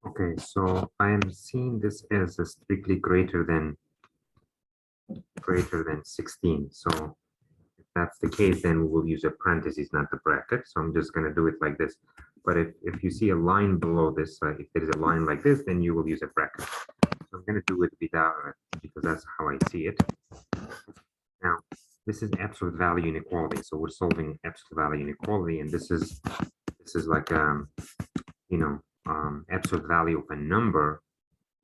Okay, so I am seeing this as a strictly greater than 16. So if that's the case, then we will use a parentheses, not the bracket. So I'm just going to do it like this. But if you see a line below this, if there is a line like this, then you will use a bracket. So I'm going to do it without it because that's how I see it. Now, this is absolute value inequality. So we're solving absolute value inequality, and this is like absolute value of a number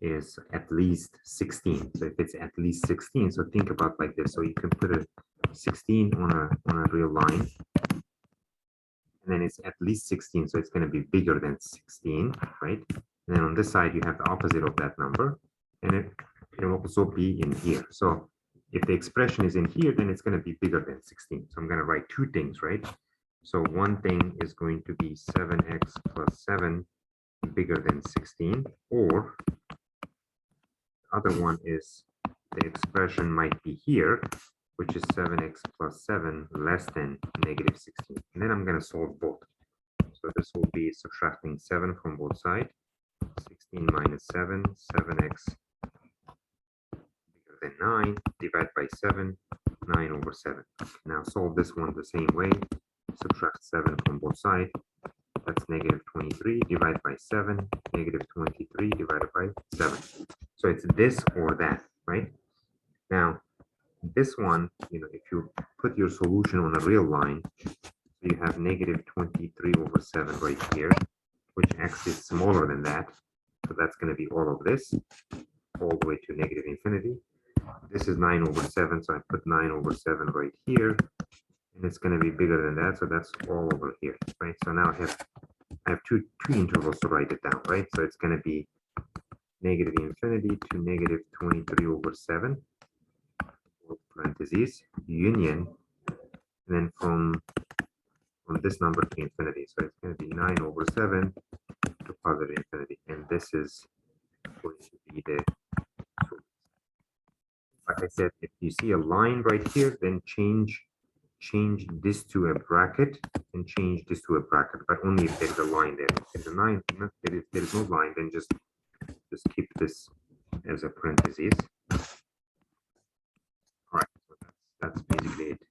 is at least 16. So if it's at least 16, so think about like this. So you can put a 16 on a real line, and then it's at least 16. So it's going to be bigger than 16, right? And then on this side, you have the opposite of that number, and it can also be in here. So if the expression is in here, then it's going to be bigger than 16. So I'm going to write two things, right? So one thing is going to be 7x plus 7 bigger than 16, or the other one is the expression might be here, which is 7x plus 7 less than negative 16. And then I'm going to solve both. So this will be subtracting 7 from both sides. 16 minus 7, 7x bigger than 9, divide by 7, 9 over 7. Now solve this one the same way. Subtract 7 from both sides. That's negative 23 divided by 7, negative 23 divided by 7. So it's this or that, right? Now, this one, if you put your solution on a real line, you have negative 23 over 7 right here, which x is smaller than that. So that's going to be all of this, all the way to negative infinity. This is 9 over 7, so I put 9 over 7 right here. And it's going to be bigger than that, so that's all over here, right? So now I have two intervals to write it down, right? So it's going to be negative infinity to negative 23 over 7, parentheses, union, and then from this number to infinity. So it's going to be 9 over 7 to positive infinity. And this is going to be the, like I said, if you see a line right here, then change this to a bracket and change this to a bracket, but only if there's a line there. If there's no line, then just keep this as a parentheses. All right, so that's basically it.